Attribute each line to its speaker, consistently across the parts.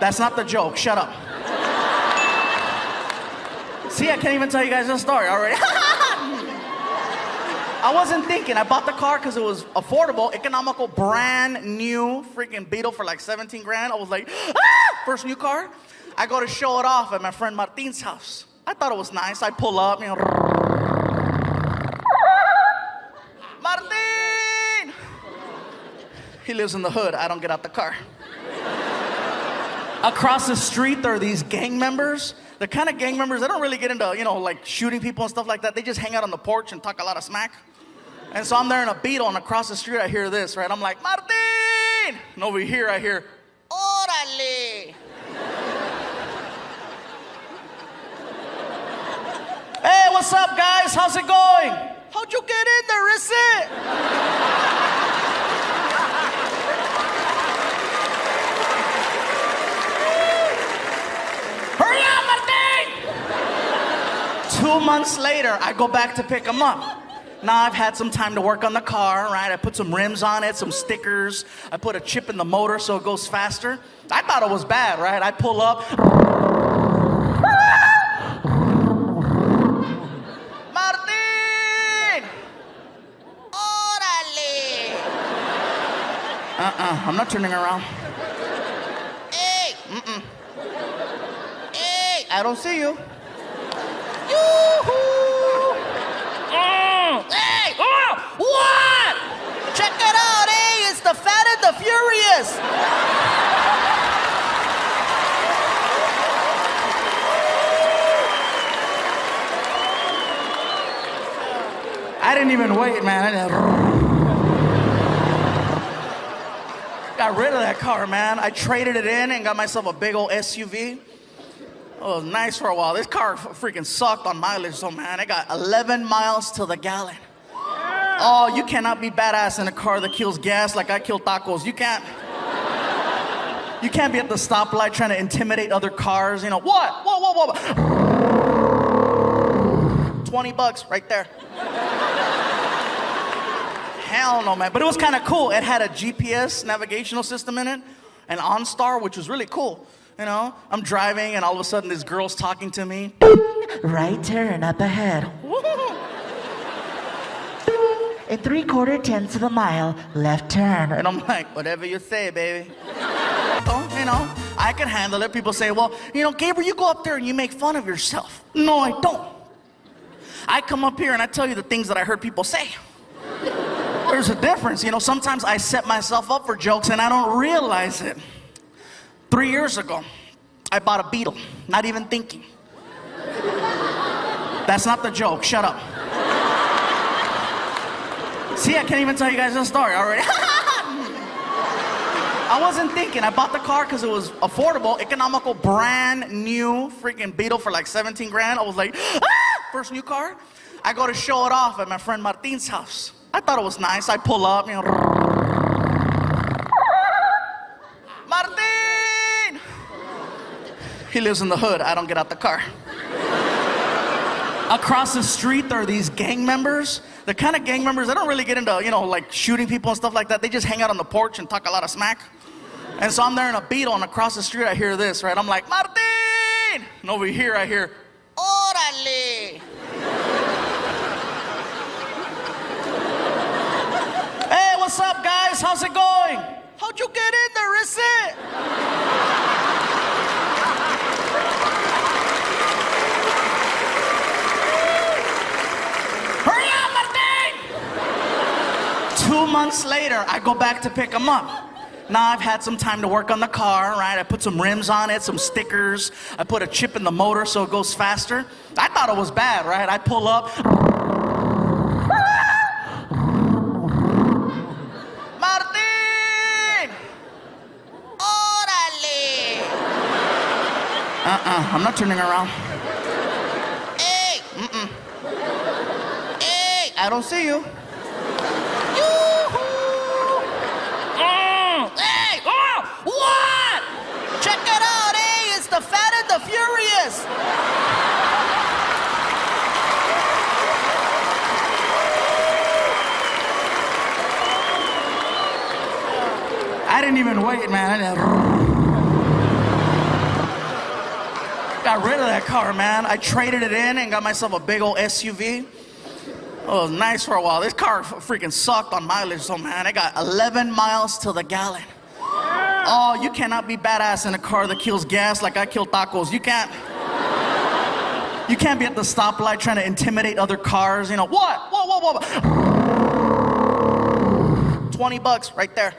Speaker 1: That's not the joke. Shut up. See, I can't even tell you guys the story already. I wasn't thinking. I bought the car because it was affordable, economical, brand new freaking Beetle for like 17 grand. I was like, first new car. I go to show it off at my friend Martin's house. I thought it was nice. I pull up, Martin! He lives in the hood. I don't get out the car. Across the street, there are these gang members. The kind of gang members, they don't really get into, like shooting people and stuff like that. They just hang out on the porch and talk a lot of smack. And so I'm there in a Beetle, and across the street, I hear this, right? I'm like, Martin! And over here, I hear, Órale! Hey, what's up, guys? How's it going? How'd you get in there, is it? Hurry up, Martin! 2 months later, I go back to pick him up. Now I've had some time to work on the car, right? I put some rims on it, some stickers. I put a chip in the motor so it goes faster. I thought it was bad, right? I pull up. I'm not turning around. Hey! Hey! I don't see you. Yoo-hoo! Hey! Oh! What? Check it out, hey! It's the Fat and the Furious! I didn't even wait, man. Got rid of that car, man. I traded it in and got myself a big old SUV. It was nice for a while. This car freaking sucked on mileage, so man, I got 11 miles to the gallon. Oh, you cannot be badass in a car that kills gas like I kill tacos. You can't. You can't be at the stoplight trying to intimidate other cars. What? Whoa. $20 right there. Hell no, man. But it was kind of cool. It had a GPS navigational system in it, an OnStar, which was really cool. I'm driving, and all of a sudden, this girl's talking to me.
Speaker 2: Right turn up ahead. In 3/4 tenths of a mile, left turn.
Speaker 1: And I'm like, whatever you say, baby. I can handle it. People say, well, Gabriel, you go up there and you make fun of yourself. No, I don't. I come up here and I tell you the things that I heard people say. There's a difference. Sometimes I set myself up for jokes and I don't realize it. 3 years ago, I bought a Beetle, not even thinking. That's not the joke. Shut up. See, I can't even tell you guys the story already. I wasn't thinking. I bought the car because it was affordable, economical, brand new freaking Beetle for like 17 grand. I was like, first new car. I go to show it off at my friend Martin's house. I thought it was nice. I pull up, Martin! He lives in the hood. I don't get out the car. Across the street, there are these gang members. The kind of gang members, they don't really get into, like shooting people and stuff like that. They just hang out on the porch and talk a lot of smack. And so I'm there in a Beetle, and across the street, I hear this, right? I'm like, Martin! And over here, I hear, Órale! Hey, what's up, guys? How's it going? How'd you get in there, is it? Hurry up, Martin! 2 months later, I go back to pick him up. Now I've had some time to work on the car, right? I put some rims on it, some stickers. I put a chip in the motor so it goes faster. I thought it was bad, right? I pull up. I'm not turning around. Hey! Hey! I don't see you. Yoo-hoo! Hey! Oh! What? Check it out, hey! It's the Fat and the Furious! I didn't even wait, man. Got rid of that car, man. I traded it in and got myself a big old SUV. Oh, it was nice for a while. This car freaking sucked on mileage, so man, I got 11 miles to the gallon. Oh, you cannot be badass in a car that kills gas like I kill tacos. You can't. You can't be at the stoplight trying to intimidate other cars. You know, what? Whoa. $20 right there.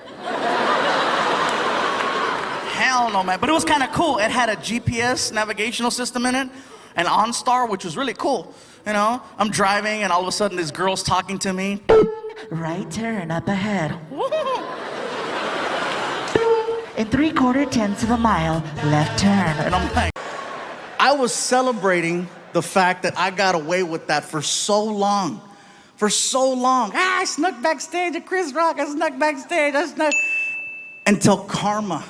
Speaker 1: Hell no, man. But it was kind of cool. It had a GPS navigational system in it, an OnStar, which was really cool. You know, I'm driving and all of a sudden this girl's talking to me.
Speaker 2: Right turn up ahead. In 3/4 tenths of a mile, left turn.
Speaker 1: And I'm like, I was celebrating the fact that I got away with that for so long. For so long. I snuck backstage at Chris Rock. I snuck backstage. Until karma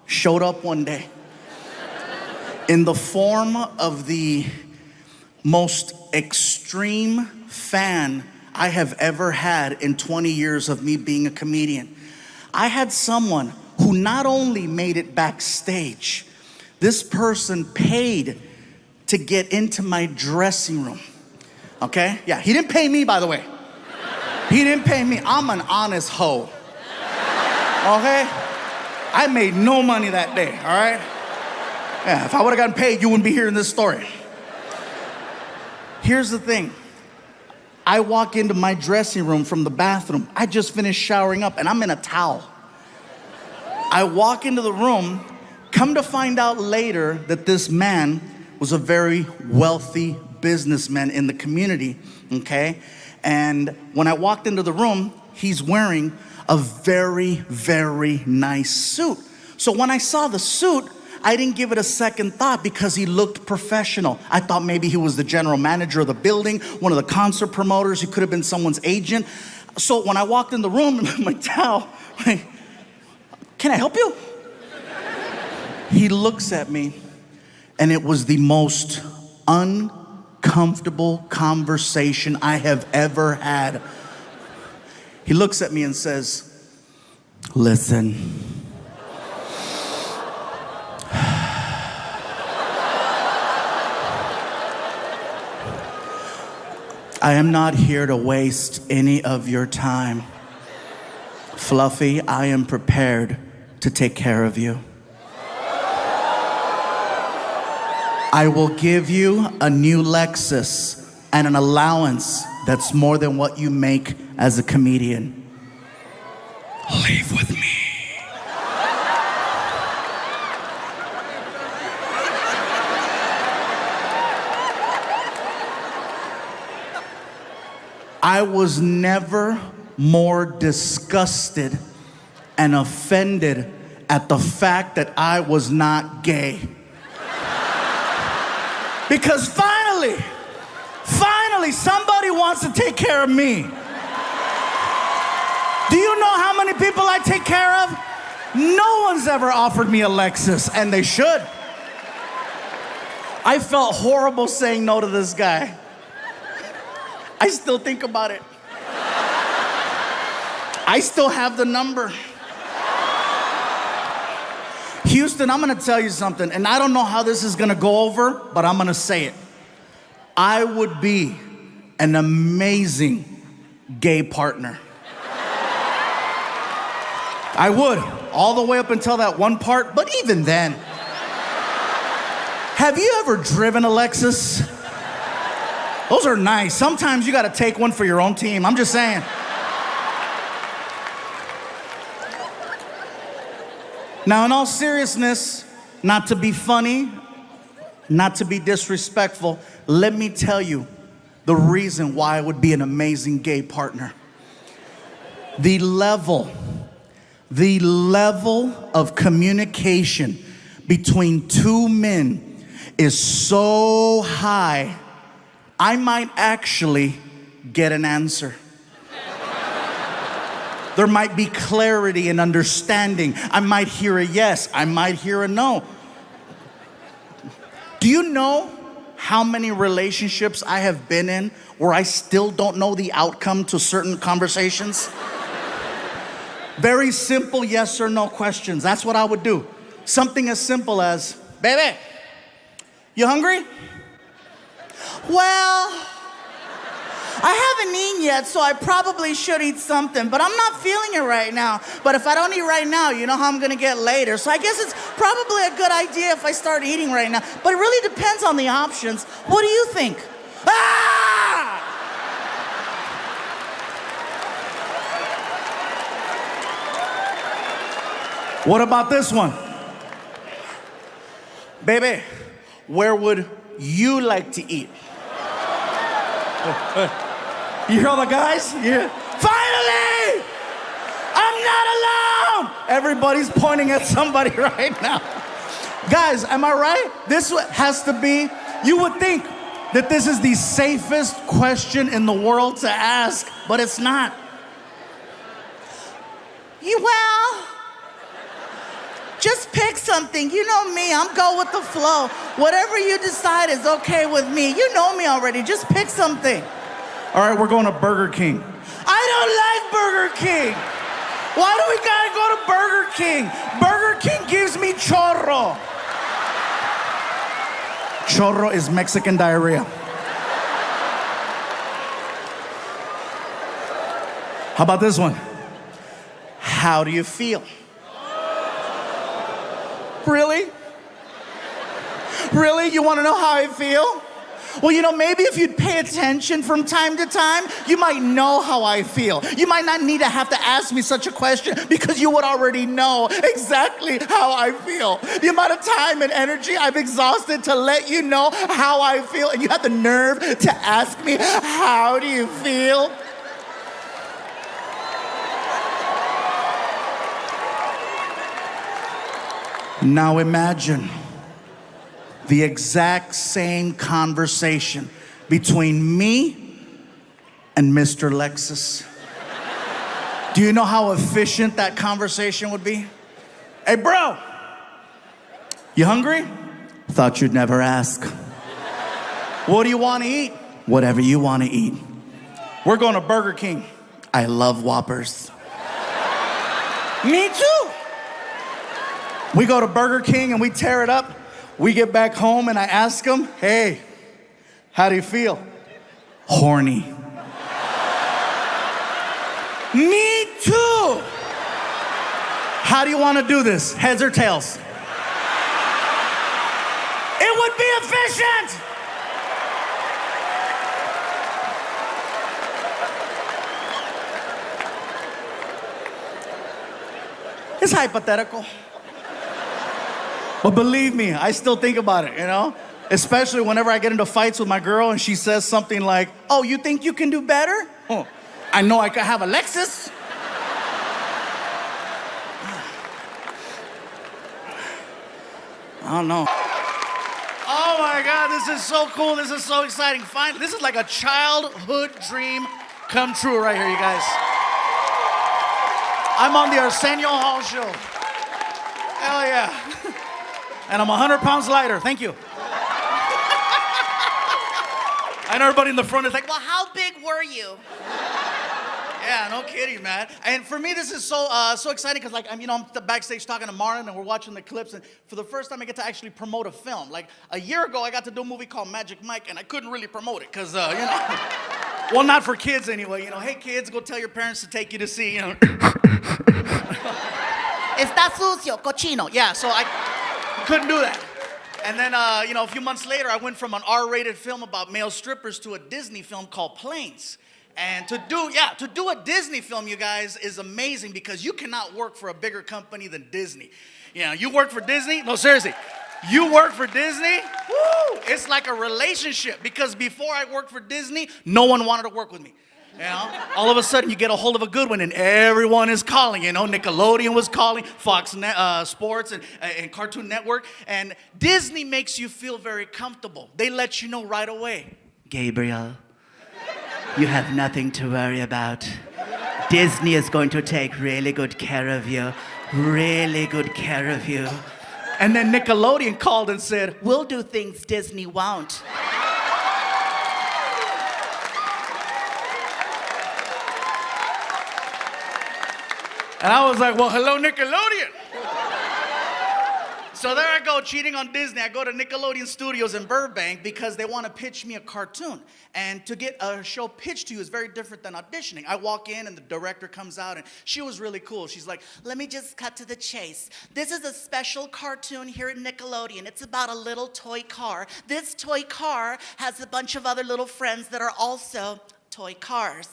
Speaker 1: showed up one day in the form of the most extreme fan I have ever had in 20 years of me being a comedian. I had someone who not only made it backstage, this person paid to get into my dressing room. Okay? Yeah, he didn't pay me, by the way. He didn't pay me. I'm an honest hoe. Okay? I made no money that day, all right? Yeah, if I would have gotten paid, you wouldn't be hearing this story. Here's the thing. I walk into my dressing room from the bathroom. I just finished showering up and I'm in a towel. I walk into the room, come to find out later that this man was a very wealthy businessman in the community, okay? And when I walked into the room, he's wearing a very, very nice suit. So when I saw the suit, I didn't give it a second thought because he looked professional. I thought maybe he was the general manager of the building, one of the concert promoters. He could have been someone's agent. So when I walked in the room, I'm like, Tao, can I help you? He looks at me, and it was the most uncomfortable conversation I have ever had. He looks at me and says, listen. I am not here to waste any of your time. Fluffy, I am prepared to take care of you. I will give you a new Lexus and an allowance that's more than what you make as a comedian. Leave with me. I was never more disgusted and offended at the fact that I was not gay. Because finally, somebody wants to take care of me. Do you know how many people I take care of? No one's ever offered me a Lexus, and they should. I felt horrible saying no to this guy. I still think about it. I still have the number. Houston, I'm gonna tell you something, and I don't know how this is gonna go over, but I'm gonna say it. I would be an amazing gay partner. I would, all the way up until that one part, but even then. Have you ever driven a Lexus? Those are nice. Sometimes you gotta take one for your own team. I'm just saying. Now, in all seriousness, not to be funny, not to be disrespectful, let me tell you the reason why I would be an amazing gay partner. The level of communication between two men is so high, I might actually get an answer. There might be clarity and understanding. I might hear a yes, I might hear a no. Do you know how many relationships I have been in where I still don't know the outcome to certain conversations? Very simple yes or no questions. That's what I would do. Something as simple as, baby, You hungry? Well, I haven't eaten yet, so I probably should eat something, but I'm not feeling it right now. But if I don't eat right now, you know how I'm gonna get later. So I guess it's probably a good idea if I start eating right now. But it really depends on the options. What do you think? Ah! What about this one? Baby, where would you like to eat? You hear all the guys? Yeah. Finally! I'm not alone! Everybody's pointing at somebody right now. Guys, am I right? This has to be, you would think that this is the safest question in the world to ask, but it's not. Well, just pick something. You know me, I'm go with the flow. Whatever you decide is okay with me. You know me already, just pick something. All right, we're going to Burger King. I don't like Burger King. Why do we gotta go to Burger King? Burger King gives me chorro. Chorro is Mexican diarrhea. How about this one? How do you feel? Really? Really? You want to know how I feel? Well, you know, maybe if you'd pay attention from time to time, you might know how I feel. You might not need to have to ask me such a question because you would already know exactly how I feel. The amount of time and energy I've exhausted to let you know how I feel, and you have the nerve to ask me, how do you feel? Now imagine the exact same conversation between me and Mr. Lexus. Do you know how efficient that conversation would be? Hey, bro, you hungry? Thought you'd never ask. What do you want to eat? Whatever you want to eat. We're going to Burger King. I love Whoppers. Me too. We go to Burger King and we tear it up. We get back home and I ask him, hey, how do you feel? Horny. Me too. How do you want to do this? Heads or tails? It would be efficient. It's hypothetical. But believe me, I still think about it, you know? Especially whenever I get into fights with my girl and she says something like, oh, you think you can do better? Oh, I know I could have a Lexus. I don't know. Oh my God, this is so cool. This is so exciting. Finally, this is like a childhood dream come true right here, you guys. I'm on the Arsenio Hall show. Hell yeah. And I'm 100 pounds lighter. Thank you. And everybody in the front is like, well, how big were you? Yeah, no kidding, man. And for me, this is so exciting because, like, I'm backstage talking to Marlon, and we're watching the clips, and for the first time, I get to actually promote a film. Like, a year ago, I got to do a movie called Magic Mike, and I couldn't really promote it because, well, not for kids anyway. Hey, kids, go tell your parents to take you to see, Está sucio, cochino. Yeah, so I couldn't do that. And then, a few months later, I went from an R-rated film about male strippers to a Disney film called Planes. And to do a Disney film, you guys, is amazing because you cannot work for a bigger company than Disney. You work for Disney? No, seriously. You work for Disney? Woo! It's like a relationship because before I worked for Disney, no one wanted to work with me. All of a sudden you get a hold of a good one and everyone is calling. Nickelodeon was calling, Fox Sports and Cartoon Network. And Disney makes you feel very comfortable. They let you know right away. Gabriel, you have nothing to worry about. Disney is going to take really good care of you. Really good care of you. And then Nickelodeon called and said, we'll do things Disney won't. And I was like, well, hello, Nickelodeon. So there I go, cheating on Disney. I go to Nickelodeon Studios in Burbank because they want to pitch me a cartoon. And to get a show pitched to you is very different than auditioning. I walk in and the director comes out and she was really cool. She's like, let me just cut to the chase. This is a special cartoon here at Nickelodeon. It's about a little toy car. This toy car has a bunch of other little friends that are also toy cars.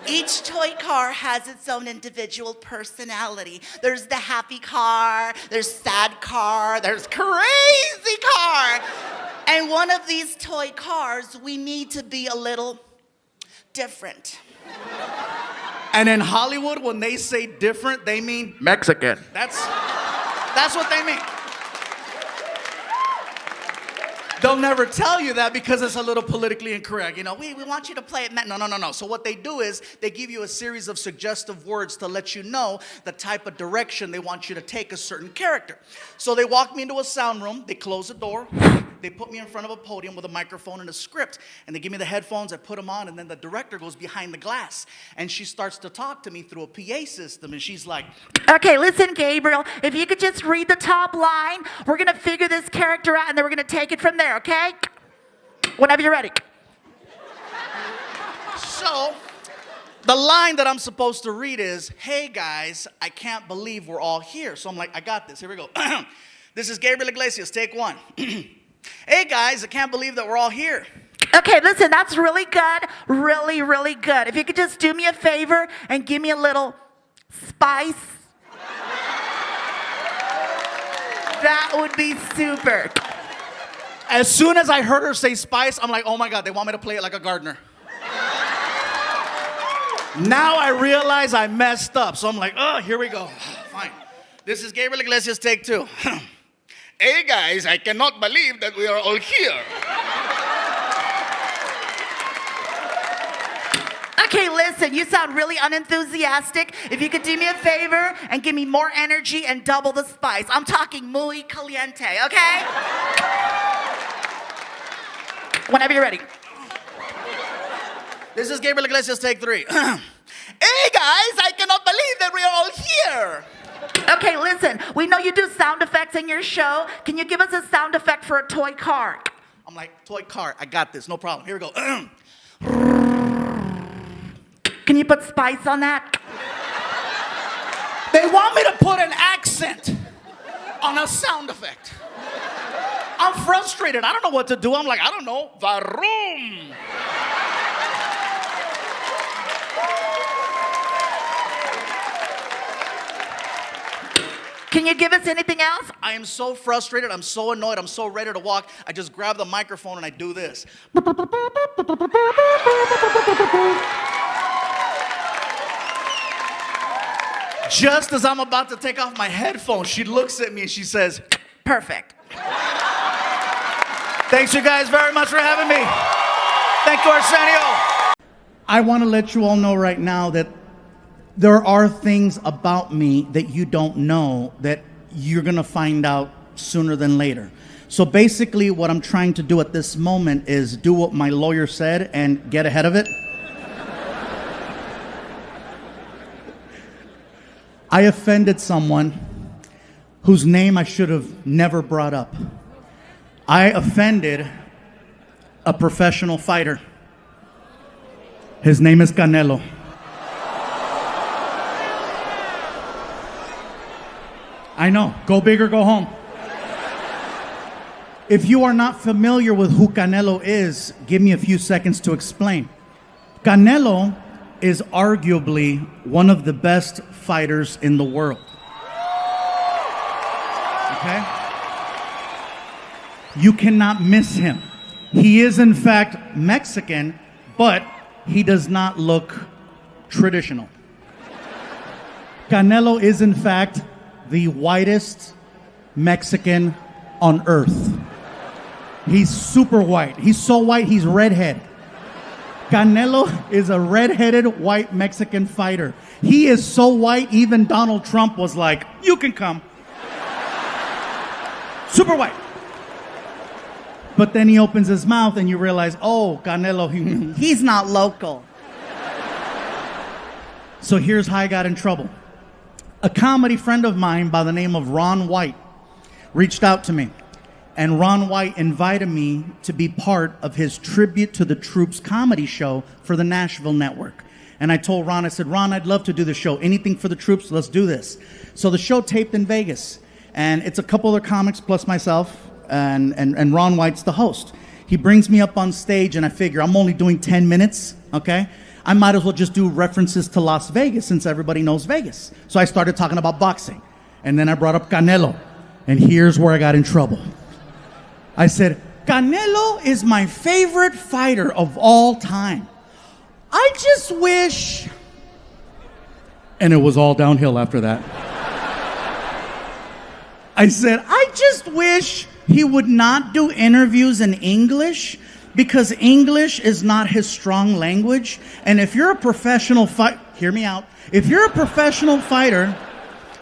Speaker 1: Each toy car has its own individual personality. There's the happy car, there's sad car, there's crazy car. And one of these toy cars, we need to be a little different. And in Hollywood, when they say different, they mean Mexican. That's what they mean. They'll never tell you that because it's a little politically incorrect. You know, we want you to play it. No. So what they do is they give you a series of suggestive words to let you know the type of direction they want you to take a certain character. So they walk me into a sound room. They close the door. They put me in front of a podium with a microphone and a script. And they give me the headphones. I put them on. And then the director goes behind the glass. And she starts to talk to me through a PA system. And she's like,
Speaker 2: Okay, listen, Gabriel. If you could just read the top line, we're going to figure this character out, and then we're going to take it from there, okay? Whenever you're ready.
Speaker 1: So the line that I'm supposed to read is, hey, guys, I can't believe we're all here. So I'm like, I got this. Here we go. This is Gabriel Iglesias. Take one. Hey, guys, I can't believe that we're all here.
Speaker 2: Okay, listen, that's really good. Really, really good. If you could just do me a favor and give me a little spice. That would be super.
Speaker 1: As soon as I heard her say spice, I'm like, oh my God, they want me to play it like a gardener. Now I realize I messed up. So I'm like, oh, here we go. Fine. This is Gabriel Iglesias, take two. Hey guys, I cannot believe that we are all here.
Speaker 2: Okay, listen, you sound really unenthusiastic. If you could do me a favor and give me more energy and double the spice. I'm talking muy caliente, okay? Whenever you're ready.
Speaker 1: This is Gabriel Iglesias, take three. Hey guys, I cannot believe that we are all here.
Speaker 2: Okay, listen, we know you do sound effects in your show. Can you give us a sound effect for a toy car?
Speaker 1: I'm like, toy car, I got this, no problem. Here we go.
Speaker 2: Can you put spice on that?
Speaker 1: They want me to put an accent on a sound effect. I'm frustrated. I don't know what to do. I'm like, I don't know. Varum.
Speaker 2: Can you give us anything else?
Speaker 1: I am so frustrated. I'm so annoyed. I'm so ready to walk. I just grab the microphone and I do this. Just as I'm about to take off my headphones, she looks at me and she says,
Speaker 2: Perfect.
Speaker 1: thanks you guys very much for having me. Thank you, Arsenio. I want to let you all know right now that there are things about me that you don't know that you're going to find out sooner than later. So basically what I'm trying to do at this moment is do what my lawyer said and get ahead of it. I offended someone whose name I should have never brought up. I offended a professional fighter. His name is Canelo. I know, go big or go home. If you are not familiar with who Canelo is, give me a few seconds to explain. Canelo is arguably one of the best fighters in the world. Okay? You cannot miss him. He is in fact Mexican, but he does not look traditional. Canelo is in fact the whitest Mexican on earth. He's super white. He's so white, he's redhead. Canelo is a redheaded white Mexican fighter. He is so white, even Donald Trump was like, you can come. Super white. But then he opens his mouth and you realize, oh, Canelo, he's not local. So here's how I got in trouble. A comedy friend of mine by the name of Ron White
Speaker 3: reached out to me. And Ron White invited me to be part of his Tribute to the Troops comedy show for the Nashville Network. And I told Ron, I said, Ron, I'd love to do the show. Anything for the troops, let's do this. So the show taped in Vegas. And it's a couple other comics plus myself, and Ron White's the host. He brings me up on stage, and I figure I'm only doing 10 minutes, okay? I might as well just do references to Las Vegas since everybody knows Vegas. So I started talking about boxing. And then I brought up Canelo. And here's where I got in trouble. I said, Canelo is my favorite fighter of all time. I just wish... And it was all downhill after that. I said, I just wish he would not do interviews in English because English is not his strong language. And if you're a professional fighter, hear me out. If you're a professional fighter,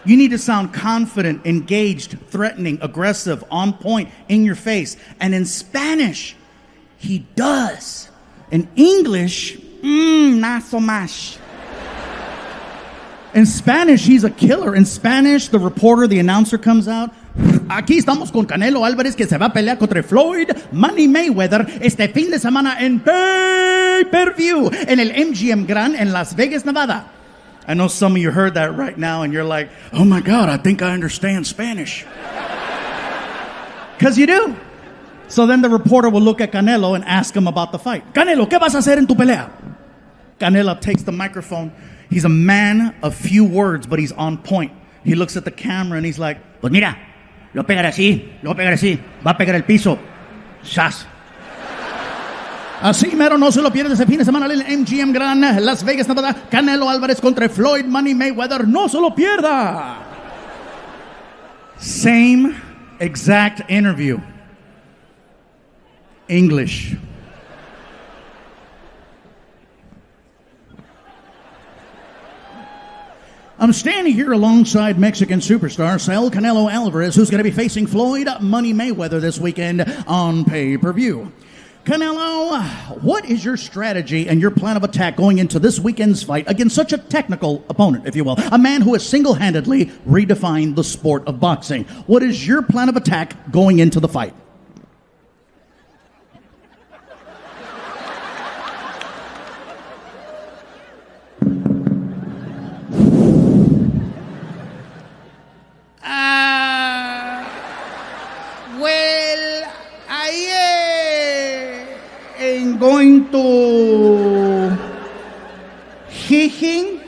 Speaker 3: you need to sound confident, engaged, threatening, aggressive, on point, in your face. And in Spanish, he does. In English, not so much. In Spanish, he's a killer. In Spanish, the reporter, the announcer comes out. Aquí estamos con Canelo Álvarez que se va a pelear contra Floyd Money Mayweather este fin de semana en pay-per-view en el MGM Grand en Las Vegas, Nevada. I know some of you heard that right now and you're like, oh my God, I think I understand Spanish. Because you do. So then the reporter will look at Canelo and ask him about the fight. Canelo, ¿qué vas a hacer en tu pelea? Canelo takes the microphone. He's a man of few words, but he's on point. He looks at the camera and he's like, pues mira, lo voy a pegar así, va a pegar el piso. Shas. Así mero, no se lo pierde ese fin de semana en el MGM Grand, Las Vegas, Nevada. Canelo Álvarez contra Floyd Money Mayweather. No se lo pierda. Same exact interview. English. I'm standing here alongside Mexican superstar Saul Canelo Alvarez, who's going to be facing Floyd Money Mayweather this weekend on pay-per-view. Canelo, what is your strategy and your plan of attack going into this weekend's fight against such a technical opponent, if you will? A man who has single-handedly redefined the sport of boxing. What is your plan of attack going into the fight? Well, I am going to hit him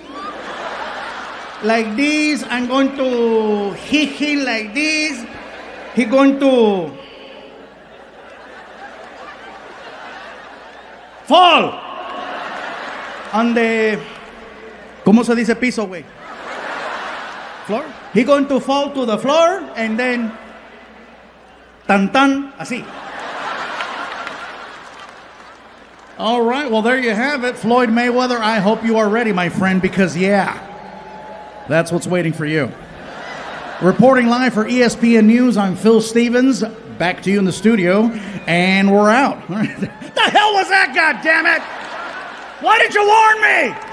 Speaker 3: like this. I'm going to hit him like this. He's going to fall on the, ¿cómo se dice piso, güey? Floor. He's going to fall to the floor and then tan tan, así. All right, well, there you have it. Floyd Mayweather, I hope you are ready, my friend, because, yeah, that's what's waiting for you. Reporting live for ESPN News, I'm Phil Stevens. Back to you in the studio, and we're out. The hell was that, goddammit? Why did you warn me?